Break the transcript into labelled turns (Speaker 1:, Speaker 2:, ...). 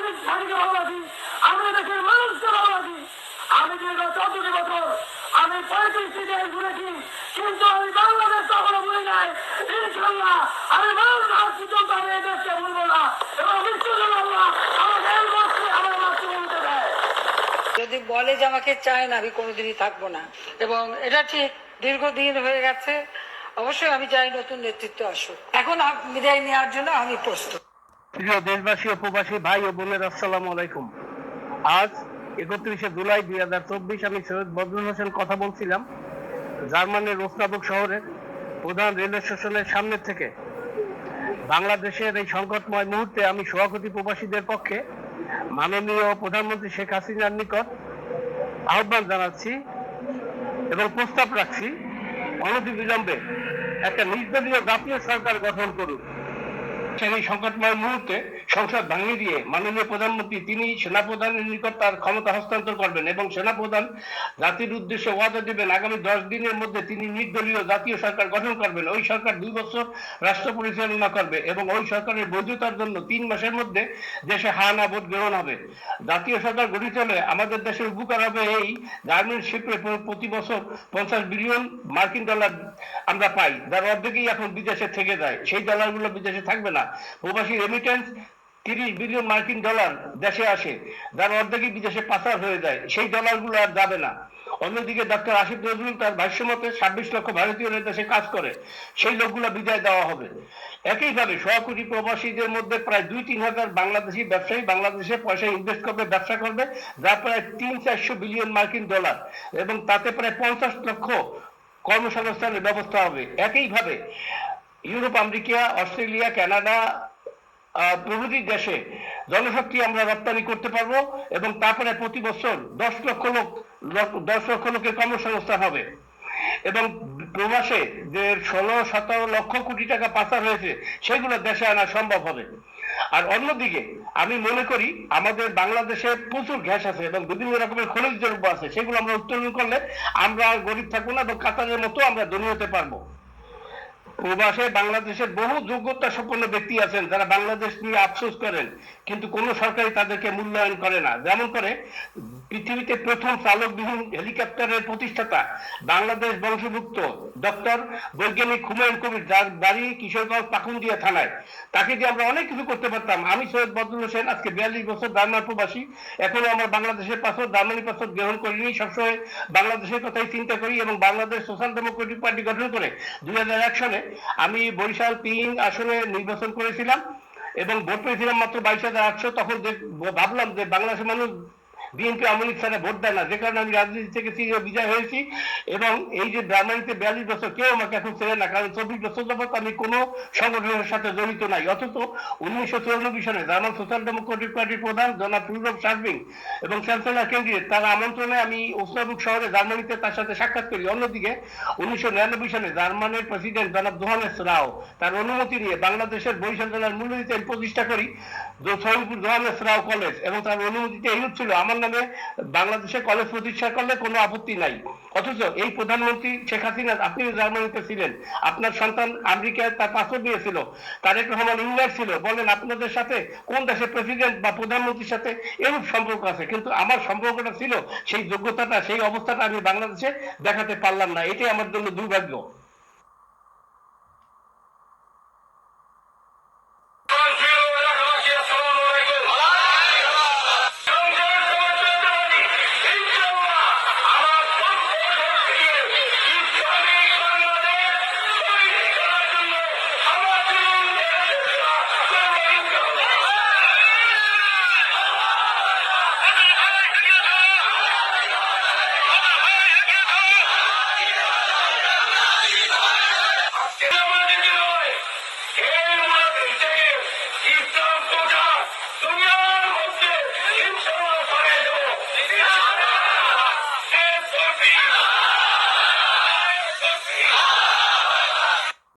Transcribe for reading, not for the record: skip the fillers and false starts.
Speaker 1: দেশ স্বাধীনকে ভালোবাসি, আমি দেশের মানুষকে ভালোবাসি। আমি দীর্ঘ 14 বছর আমি 35টি দেশ ঘুরেছি, কিন্তু আমি বাংলাদেশ কখনো ভুলি নাই। ইনশাল্লাহ আমি মানুষ আজ পর্যন্ত আমি এই দেশকে ভুলবো না, এবং নিশ্চয় আল্লাহ আমাকে এই বছরে আমার মাতৃভূমিতে দেয়।
Speaker 2: যদি বলে যে আমাকে চায় না, আমি কোনোদিনই থাকবো না। এবং এটা ঠিক, দীর্ঘদিন হয়ে গেছে। অবশ্যই আমি চাই নতুন নেতৃত্ব আসুক। এখন বিদায় নেওয়ার জন্য আমি প্রস্তুত।
Speaker 3: প্রিয় দেশবাসী ও প্রবাসী ভাই ও বোনের, আসসালামু আলাইকুম। আজ 31শে জুলাই 2024 আমি সৈয়দ বদরুল হোসেন কথা বলছিলাম জার্মানির ওসনাবুর্গ শহরের প্রধান রেল স্টেশনের সামনে থেকে। বাংলাদেশের এই সংকটময় মুহূর্তে আমি 1.25 কোটি প্রবাসীদের পক্ষে মাননীয় প্রধানমন্ত্রী শেখ হাসিনার নিকট আহ্বান জানাচ্ছি এবং প্রস্তাব রাখছি, অনতিবিলম্বে একটা নির্দলীয় জাতীয় সরকার গঠন করুন। সেই সংকটময় মুহূর্তে সংসদ ভাঙিয়ে দিয়ে মাননীয় প্রধানমন্ত্রী তিনি সেনাপ্রধানের নিকট তার ক্ষমতা হস্তান্তর করবেন এবং সেনাপ্রধান জাতির উদ্দেশ্যে ওয়াদা দেবেন আগামী 10 দিনের মধ্যে তিনি নির্দলীয় জাতীয় সরকার গঠন করবেন। ওই সরকার 2 বছর রাষ্ট্র পরিচালনা করবে এবং ওই সরকারের বৈধতার জন্য 3 মাসের মধ্যে দেশে হা না ভোট গ্রহণ হবে। জাতীয় সরকার গঠিত হলে আমাদের দেশের উপকার হবে এই গার্মেন্ট শিল্পে প্রতি বছর 50 বিলিয়ন মার্কিন ডলার আমরা পাই, যার অর্ধেকই এখন বিদেশে থেকে যায়। সেই ডলারগুলো বিদেশে থাকবে না। প্রবাসী রেমিটেন্স 30 বিলিয়ন মার্কিন ডলার দেশে আসে, যার অর্ধেকই বিদেশে পাচার হয়ে যায়। সেই ডলারগুলো আর যাবে না। অন্যদিকে ডক্টর আসিফ নজরুল তার ভাষ্য মতে 26 লক্ষ ভারতীয় দেশে কাজ করে, সেই লোকগুলো বিদায় দেওয়া হবে। একইভাবে 1.25 কোটি প্রবাসীদের মধ্যে প্রায় 2-3 হাজার বাংলাদেশি ব্যবসায়ী বাংলাদেশে পয়সা ইনভেস্ট করবে, ব্যবসা করবে, যা প্রায় 300-400 বিলিয়ন মার্কিন ডলার, এবং তাতে প্রায় 50 লক্ষ কর্মসংস্থানের ব্যবস্থা হবে। একইভাবে ইউরোপ, আমেরিকা, অস্ট্রেলিয়া, কানাডা প্রভৃতি দেশে জনশক্তি আমরা রপ্তানি করতে পারবো এবং তারপরে প্রতি বছর 10 লক্ষ লোকের কর্মসংস্থান হবে। এবং প্রবাসে যে 16-17 লক্ষ কোটি টাকা পাচার হয়েছে সেগুলো দেশে আনা সম্ভব হবে। আর অন্যদিকে আমি মনে করি আমাদের বাংলাদেশে প্রচুর গ্যাস আছে এবং বিভিন্ন রকমের খনিজ দ্রব্য আছে, সেগুলো আমরা উত্তোলন করলে আমরা আর গরিব থাকবো না এবং কাতারের মতো আমরা ধনী হতে পারবো। প্রবাসে বাংলাদেশের বহু যোগ্যতা সম্পন্ন ব্যক্তি আছেন যারা বাংলাদেশ নিয়ে আফসোস করেন, কিন্তু কোনো সরকারই তাদেরকে মূল্যায়ন করে না। যেমন করে পৃথিবীতে প্রথম চালকবিহীন হেলিকপ্টারের প্রতিষ্ঠাতা বাংলাদেশ বংশভুক্ত ডক্টর বৈজ্ঞানিক হুমায়ুন কবির, যার বাড়ি কিশোরগঞ্জ পাকুন্দিয়া থানায়, তাকে দিয়ে আমরা অনেক কিছু করতে পারতাম। আমি সৈয়দ বদরুল হোসেন আজকে 42 বছর জার্মান প্রবাসী, এখনো আমার বাংলাদেশের পাসপোর্ট, জার্মানি পাসপোর্ট গ্রহণ করিনি। সবসময় বাংলাদেশের কথাই চিন্তা করি এবং বাংলাদেশ সোশ্যাল ডেমোক্রেটিক পার্টি গঠন করে 2001 সালে আমি বরিশাল 3 আসনে নির্বাচন করেছিলাম এবং ভোট পেয়েছিলাম মাত্র 22,800। তখন ভাবলাম যে বাংলাদেশের মানুষ বিএনপি আওয়ামী লীগ ছাড়া ভোট দেয় না, যে কারণে আমি রাজনীতি থেকে বিজয় হয়েছি। এবং এই যে জার্মানিতে 42 বছর কেউ আমাকে এখন ছেড়ে না, কারণ 24 বছর যাবত আমি কোনো সংগঠনের সাথে জড়িত নাই। অথচ 1994 সালে জার্মান সোশ্যাল ডেমোক্রেটিক পার্টির প্রধান জনাব ইউরোপ শার্ভিং এবং চ্যান্সেলর ক্যান্ডিডেট তার আমন্ত্রণে আমি ওসনাবুর্গ শহরে জার্মানিতে তার সাথে সাক্ষাৎ করি। অন্যদিকে 1999 সালে জার্মানের প্রেসিডেন্ট জনাব জোহানেস রাও তার অনুমতি নিয়ে বাংলাদেশের বরিশাল জেলার মূল্যনীতি আমি প্রতিষ্ঠা করি জোহানেস রাও কলেজ, এবং তার অনুমতিতে এইরূপ ছিল আমার নামে বাংলাদেশে কলেজ প্রতিষ্ঠা করলে কোনো আপত্তি নাই। অথচ এই প্রধানমন্ত্রী শেখ হাসিনা, আপনি জার্মানিতে ছিলেন, আপনার সন্তান আমেরিকায় তার পাসপোর্ট নিয়েছিল, তারেক রহমান ইংল্যান্ড ছিল, বলেন আপনাদের সাথে কোন দেশের প্রেসিডেন্ট বা প্রধানমন্ত্রীর সাথে এরূপ সম্পর্ক আছে? কিন্তু আমার সম্পর্কটা ছিল, সেই যোগ্যতাটা, সেই অবস্থাটা আমি বাংলাদেশে দেখাতে পারলাম না। এটাই আমার জন্য দুর্ভাগ্য।
Speaker 1: ইসলাম